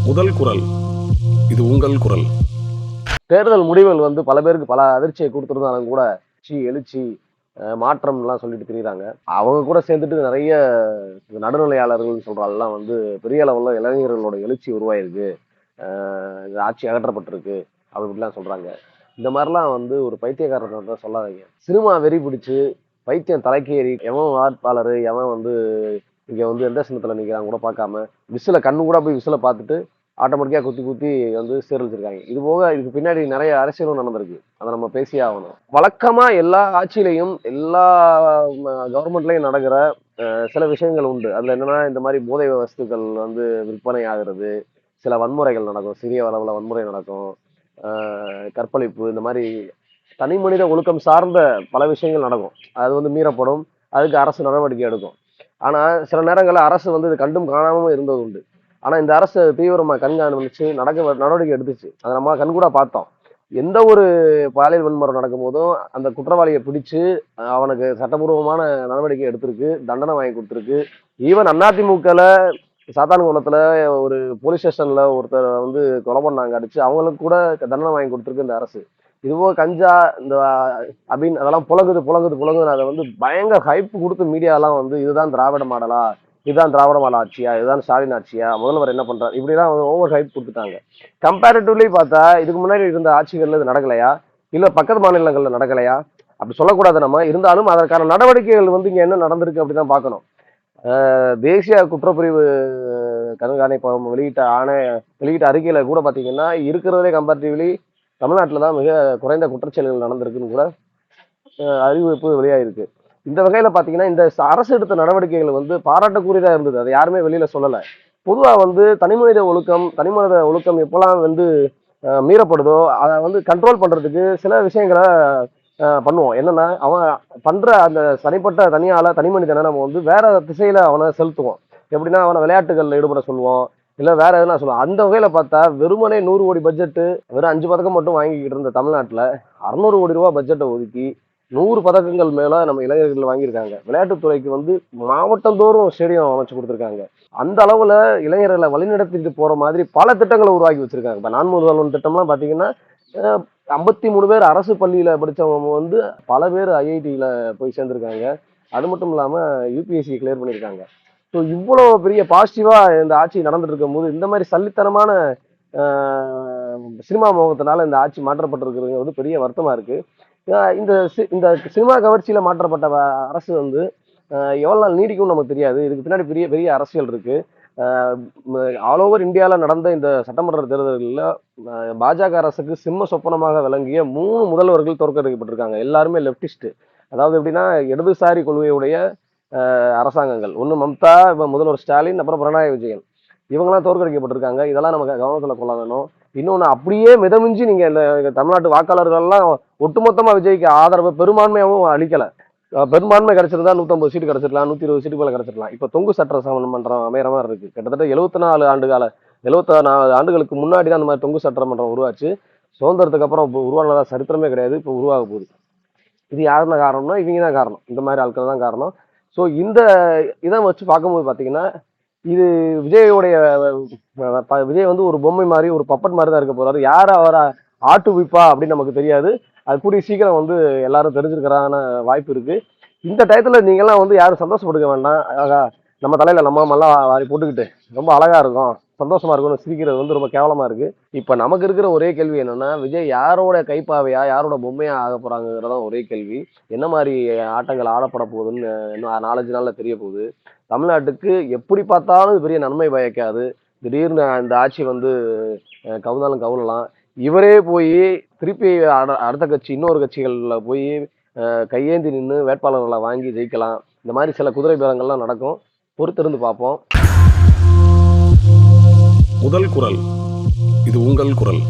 முதல் குரல். இது உங்கள் குரல். தேர்தல் முடிவுகள் பல பேருக்கு பல அதிர்ச்சியை கொடுத்துருந்தாலும் கூட எழுச்சி மாற்றம்லாம் சொல்லிட்டு திரியுறாங்க. அவங்க கூட சேர்ந்துட்டு நிறைய நடுநிலையாளர்கள் சொல்றாங்கலாம் பெரிய அளவுல இளைஞர்களோட எழுச்சி உருவாயிருக்கு. இந்த ஆட்சி அகற்றப்பட்டிருக்கு அப்படிலாம் சொல்றாங்க. இந்த மாதிரிலாம் ஒரு பைத்தியக்காரன் தான் சொல்லாதீங்க. சினிமா வெறி பிடிச்சு பைத்தியம் தலைக்கேறி எவன் வாட்பாளர் எவன் இங்க எந்த சின்னத்துல நிக்கிறாங்க கூட பார்க்காம விசில கண்ணு கூட போய் விசில பார்த்துட்டு ஆட்டோமேட்டிக்கா குத்தி குத்தி சீரழிச்சிருக்காங்க. இது போக இதுக்கு பின்னாடி நிறைய அரசியலும் நடந்திருக்கு. அதை நம்ம பேசியே ஆகணும். வழக்கமா எல்லா ஆட்சியிலையும் எல்லா கவர்மெண்ட்லயும் நடக்கிற சில விஷயங்கள் உண்டு. அதுல என்னன்னா இந்த மாதிரி போதை வஸ்துக்கள் விற்பனை ஆகிறது, சில வன்முறைகள் நடக்கும், சிறிய அளவுல வன்முறை நடக்கும், கற்பழிப்பு, இந்த மாதிரி தனி மனித ஒழுக்கம் சார்ந்த பல விஷயங்கள் நடக்கும். அது மீறப்படும். அதுக்கு அரசு நடவடிக்கை எடுக்கும். ஆனா சில நேரங்களில் அரசு இது கண்டும் காணாம இருந்தது உண்டு. ஆனா இந்த அரசு தீவிரமா கண்காணிச்சு நடவடிக்கை எடுத்துச்சு. அதை நம்ம கண்கூட பார்த்தோம். எந்த ஒரு பாலியல் வன்முறை நடக்கும் போதும் அந்த குற்றவாளியை பிடிச்சு அவனுக்கு சட்டபூர்வமான நடவடிக்கை எடுத்திருக்கு, தண்டனை வாங்கி கொடுத்துருக்கு. ஈவன் அதிமுகல சாத்தான்குளத்துல ஒரு போலீஸ் ஸ்டேஷன்ல ஒருத்தர் கொலை பண்ணாங்க, அடிச்சு அவங்களுக்கு கூட தண்டனை வாங்கி கொடுத்துருக்கு இந்த அரசு. இதுவோ கஞ்சா இந்த அப்படின்னு அதெல்லாம் புழங்குது அதை பயங்கர ஹைப் கொடுத்து மீடியாலாம் இதுதான் திராவிட மாடலா, இதுதான் திராவிட மாடல் ஆட்சியா, இதுதான் ஸ்டாலின் ஆட்சியா, முதல்வர் என்ன பண்றாரு, இப்படிலாம் ஓவர் ஹைப் கொடுத்துட்டாங்க. கம்பேரிட்டிவ்லி பார்த்தா இதுக்கு முன்னாடி இருந்த ஆட்சிகள்ல இது நடக்கலையா, இல்ல பக்கத்து மாநிலங்கள்ல நடக்கலையா அப்படி சொல்லக்கூடாது. நம்ம இருந்தாலும் அதற்கான நடவடிக்கைகள் இங்க என்ன நடந்திருக்கு அப்படிதான் பார்க்கணும். தேசிய குற்றப்பிரிவு கண்காணிப்பகம் வெளியிட்ட அறிக்கையில கூட பாத்தீங்கன்னா இருக்கிறதே கம்பேரிட்டிவ்லி தமிழ்நாட்டில் தான் மிக குறைந்த குற்றச்செயல்கள் நடந்திருக்குன்னு கூட அறிவிப்பு வெளியாயிருக்கு. இந்த வகையில பாத்தீங்கன்னா இந்த அரசு எடுத்த நடவடிக்கைகள் பாராட்டக்கூடியதா இருந்தது. அதை யாருமே வெளியில சொல்லலை. பொதுவா தனிமனித ஒழுக்கம் எப்பெல்லாம் மீறப்படுதோ அதை கண்ட்ரோல் பண்றதுக்கு சில விஷயங்களை பண்ணுவோம். என்னன்னா அவன் பண்ற அந்த தனியால தனி மனிதனை நம்ம வேற திசையில அவனை செலுத்துவோம். எப்படின்னா அவனை விளையாட்டுகள்ல ஈடுபட சொல்லுவோம், இல்ல வேற எதுனா சொல்லுவோம். அந்த வகையில பார்த்தா வெறுமனே 100 கோடி பட்ஜெட்டு வெறும் 5 பதக்கம் மட்டும் வாங்கிக்கிட்டு இருந்த தமிழ்நாட்டுல 600 கோடி ரூபாய் பட்ஜெட்டை ஒதுக்கி 100 பதக்கங்கள் மேல நம்ம இளைஞர்கள் வாங்கியிருக்காங்க. விளையாட்டுத்துறைக்கு மாவட்டம் தோறும் ஸ்டேடியம் அமைச்சு கொடுத்துருக்காங்க. அந்த அளவுல இளைஞர்களை வழிநடத்திட்டு போற மாதிரி பல திட்டங்களை உருவாக்கி வச்சிருக்காங்க. இப்ப நான் முதல்வன் திட்டம்லாம் பாத்தீங்கன்னா 53 பேர் அரசு பள்ளியில படிச்சவங்க பல பேர் ஐஐடியில போய் சேர்ந்திருக்காங்க. அது மட்டும் இல்லாம யூபிஎஸ்சி கிளியர் பண்ணியிருக்காங்க. ஸோ இவ்வளோ பெரிய பாசிட்டிவா இந்த ஆட்சி நடந்துட்டு இருக்கும் போது இந்த மாதிரி சல்லித்தனமான சினிமா மோகத்தினால இந்த ஆட்சி மாற்றப்பட்டிருக்கிறது பெரிய வருத்தமா இருக்கு. இந்த இந்த சினிமா கவர்ச்சியில மாற்றப்பட்ட அரசு எவ்வளவு நாள் நீடிக்கும் நமக்கு தெரியாது. இதுக்கு பின்னாடி பெரிய பெரிய அரசியல் இருக்கு. ஆல் ஓவர் இந்தியாவில் நடந்த இந்த சட்டமன்ற தேர்தல்களில் பாஜக அரசுக்கு சிம்ம சொப்பனமாக விளங்கிய 3 முதல்வர்கள் தோற்கடிக்கப்பட்டிருக்காங்க. எல்லாருமே லெப்டிஸ்ட். அதாவது எப்படின்னா இடதுசாரி கொள்கையுடைய அரசாங்கங்கள். ஒன்று மம்தா, இப்போ முதல்வர் ஸ்டாலின், அப்புறம் பினராயி விஜயன், இவங்கெல்லாம் தோற்கடிக்கப்பட்டிருக்காங்க. இதெல்லாம் நமக்கு கவனத்தில் கொள்ள வேணும். இன்னொன்று அப்படியே மிதமிஞ்சி நீங்க இந்த தமிழ்நாட்டு வாக்காளர்கள்லாம் ஒட்டுமொத்தமா விஜய்க்கு ஆதரவு பெரும்பான்மையாகவும் அளிக்கலை. பெரும்பான்மை கிடைச்சிருந்தா 150 சீட்டு கிடைச்சிருக்கலாம், 120 சீட்டு போல கிடைச்சிருக்கலாம். இப்ப தொங்கு சட்ட சட்டமன்றம் அமைகிற மாதிரி இருக்கு. கிட்டத்தட்ட 74 ஆண்டுகளுக்கு முன்னாடி தான் அந்த மாதிரி தொங்கு சட்டமன்றம் உருவாச்சு. சுதந்திரத்துக்கு அப்புறம் உருவானதா சரித்திரமே கிடையாது. இப்போ உருவாக போகுது. இது யாருன்னா காரணம்னா இவங்க தான் காரணம். இந்த மாதிரி ஆட்கள் தான் காரணம். ஸோ இந்த இதை வச்சு பார்க்கும்போது பார்த்தீங்கன்னா இது விஜய் ஒரு பொம்மை மாதிரி, ஒரு பப்பட் மாதிரி தான் இருக்க போறாரு. யார் அவரை ஆட்டுவிப்பா அப்படின்னு நமக்கு தெரியாது. அது கூடிய சீக்கிரம் எல்லாரும் தெரிஞ்சிருக்கிறான வாய்ப்பு இருக்கு. இந்த டயத்துல நீங்கெல்லாம் யாரும் சந்தோஷப்பட்டுக்க வேண்டாம். நம்ம தலையில நம்ம எல்லாம் வாரி போட்டுக்கிட்டு ரொம்ப அழகா இருக்கும், சந்தோஷமா இருக்கும்னு சிரிக்கிறது ரொம்ப கேவலமா இருக்கு. இப்ப நமக்கு இருக்கிற ஒரே கேள்வி என்னன்னா, விஜய் யாரோட கைப்பாவையா, யாரோட பொம்மையா ஆக போறாங்கிறதா ஒரே கேள்வி. என்ன மாதிரி ஆட்டங்கள் ஆடப்பட போகுதுன்னு இன்னும் 4-5 நாள்ல தெரிய போகுது. தமிழ்நாட்டுக்கு எப்படி பார்த்தாலும் பெரிய நன்மை பயக்காது. திடீர்னு இந்த ஆட்சி கவுந்தாலும் கவுளலாம். இவரே போய் திருப்பி அடுத்த கட்சி இன்னொரு கட்சிகள்ல போய் கையேந்தி நின்று வேட்பாளர்களை வாங்கி ஜெயிக்கலாம். இந்த மாதிரி சில குதிரை பேரங்கள்லாம் நடக்கும். பொறுத்திருந்து பார்ப்போம். முதல் குரல். இது உங்கள் குரல்.